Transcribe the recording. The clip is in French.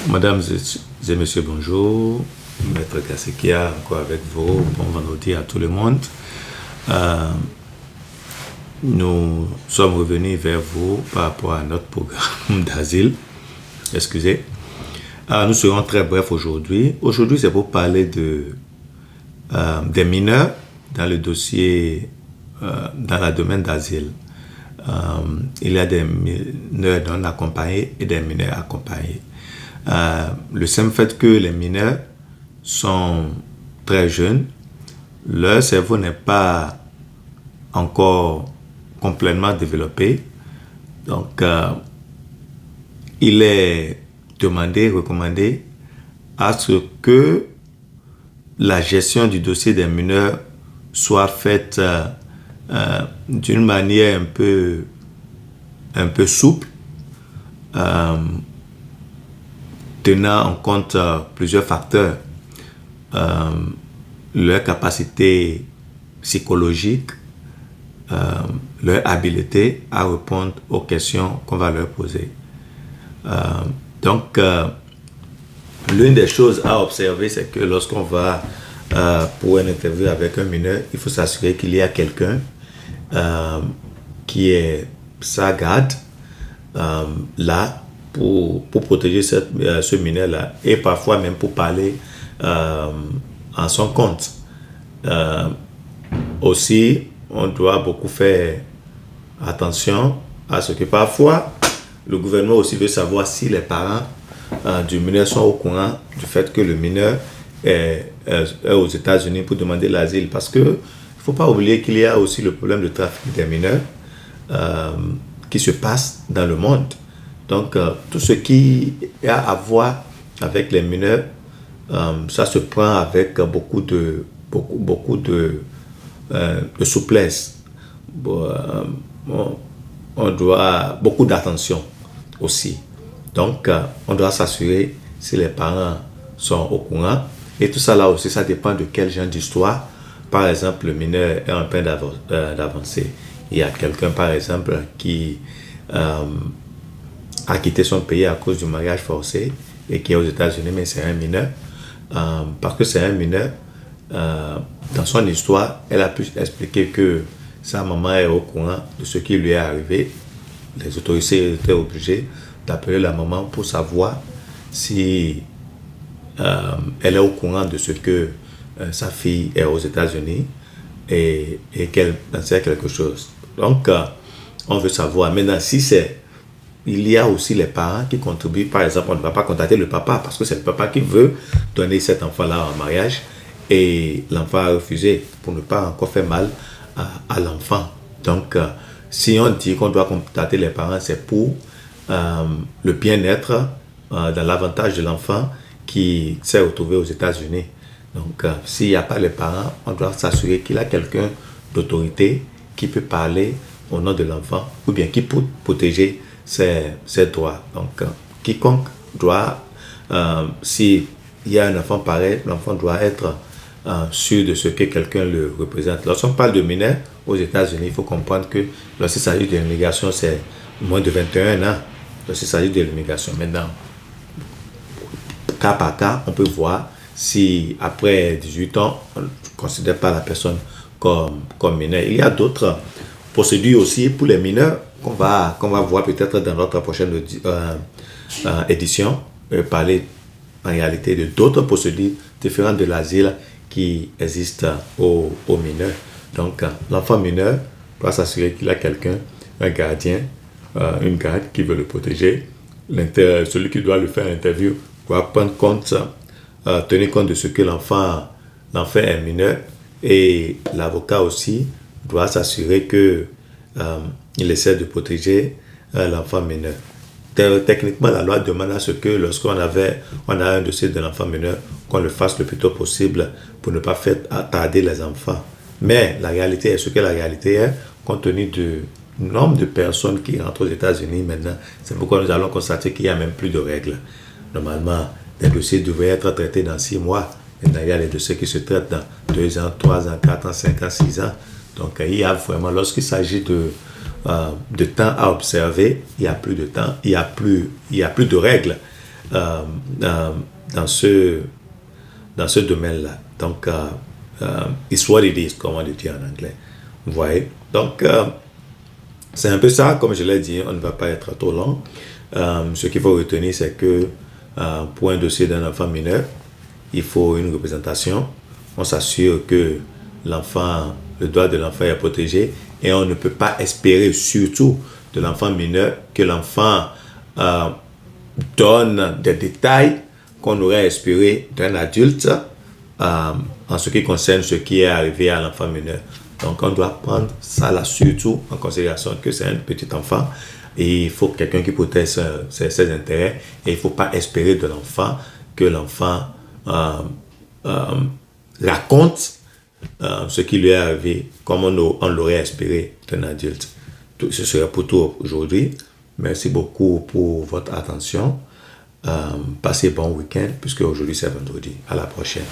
Mesdames et messieurs, bonjour. Maître Kassekia, encore avec vous. Bon vendredi à tout le monde. Nous sommes revenus vers vous par rapport à notre programme d'asile. Excusez. Nous serons très brefs aujourd'hui. Aujourd'hui, c'est pour parler des mineurs dans le dossier, dans le domaine d'asile. Il y a des mineurs non accompagnés et des mineurs accompagnés. Le simple fait que les mineurs sont très jeunes, leur cerveau n'est pas encore complètement développé. Donc, il est demandé, recommandé à ce que la gestion du dossier des mineurs soit faite d'une manière un peu souple, tenant en compte plusieurs facteurs, leur capacité psychologique, leur habileté à répondre aux questions qu'on va leur poser. Donc, l'une des choses à observer, c'est que lorsqu'on va pour une interview avec un mineur, il faut s'assurer qu'il y a quelqu'un qui est sa garde là pour protéger ce mineur-là et parfois même pour parler en son compte. Aussi, on doit beaucoup faire attention à ce que parfois le gouvernement aussi veut savoir si les parents du mineur sont au courant du fait que le mineur est aux États-Unis pour demander l'asile, parce que il ne faut pas oublier qu'il y a aussi le problème de trafic des mineurs qui se passe dans le monde. Donc, tout ce qui a à voir avec les mineurs, ça se prend avec beaucoup de souplesse. On doit beaucoup d'attention aussi. Donc, on doit s'assurer si les parents sont au courant. Et tout ça là aussi, ça dépend de quel genre d'histoire. Par exemple, le mineur est en train d'avancer. Il y a quelqu'un, par exemple, qui a quitté son pays à cause du mariage forcé et qui est aux États-Unis, mais c'est un mineur. Parce que c'est un mineur, dans son histoire, elle a pu expliquer que sa maman est au courant de ce qui lui est arrivé. Les autorités étaient obligées d'appeler la maman pour savoir si elle est au courant de ce que sa fille est aux États-Unis et qu'elle en sait quelque chose. Donc, on veut savoir. Maintenant, il y a aussi les parents qui contribuent. Par exemple, on ne va pas contacter le papa parce que c'est le papa qui veut donner cet enfant-là en mariage et l'enfant a refusé pour ne pas encore faire mal à l'enfant. Donc, si on dit qu'on doit contacter les parents, c'est pour le bien-être, dans l'avantage de l'enfant qui s'est retrouvé aux États-Unis. Donc, s'il n'y a pas les parents, on doit s'assurer qu'il y a quelqu'un d'autorité qui peut parler au nom de l'enfant ou bien qui peut protéger ses droits. Donc, quiconque doit, s'il y a un enfant pareil, l'enfant doit être sûr de ce que quelqu'un le représente. Lorsqu'on parle de mineurs aux États-Unis, il faut comprendre que lorsqu'il s'agit de l'immigration, c'est moins de 21 ans. Lorsqu'il s'agit de l'immigration, maintenant, cas par cas, on peut voir si après 18 ans, on ne considère pas la personne comme mineur. Il y a d'autres procédures aussi pour les mineurs qu'on va voir peut-être dans notre prochaine édition, parler en réalité de d'autres procédures différentes de l'asile qui existent aux mineurs. Donc, l'enfant mineur doit s'assurer qu'il a quelqu'un, un gardien, une garde qui veut le protéger. Celui qui doit le faire l'interview doit prendre compte, tenir compte de ce que l'enfant est mineur, et l'avocat aussi doit s'assurer que il essaie de protéger l'enfant mineur. Techniquement, la loi demande à ce que lorsqu'on a un dossier de l'enfant mineur, qu'on le fasse le plus tôt possible pour ne pas faire attarder les enfants. Mais la réalité est ce que la réalité est, compte tenu du nombre de personnes qui rentrent aux États-Unis maintenant. C'est pourquoi nous allons constater qu'il n'y a même plus de règles. Normalement, les dossiers devraient être traités dans 6 mois. Maintenant, il y a des dossiers qui se traitent dans 2 ans, 3 ans, 4 ans, 5 ans, 6 ans. Donc, il y a vraiment, lorsqu'il s'agit de temps à observer, il n'y a plus de temps, il n'y a plus de règles. euh, euh, dans ce domaine-là. Donc, it's what it is, comme on le dit en anglais. Vous voyez? Donc, c'est un peu ça, comme je l'ai dit, on ne va pas être trop long. Ce qu'il faut retenir, c'est que pour un dossier d'un enfant mineur, il faut une représentation. On s'assure que le droit de l'enfant est protégé et on ne peut pas espérer, surtout de l'enfant mineur, que l'enfant donne des détails qu'on aurait espéré d'un adulte en ce qui concerne ce qui est arrivé à l'enfant mineur. Donc, on doit prendre ça là surtout en considération que c'est un petit enfant et il faut quelqu'un qui protège ses intérêts et il ne faut pas espérer de l'enfant que l'enfant raconte ce qui lui est arrivé comme on l'aurait espéré d'un adulte. Ce serait pour tout aujourd'hui. Merci beaucoup pour votre attention. Passez bon week-end puisque aujourd'hui c'est vendredi. À la prochaine.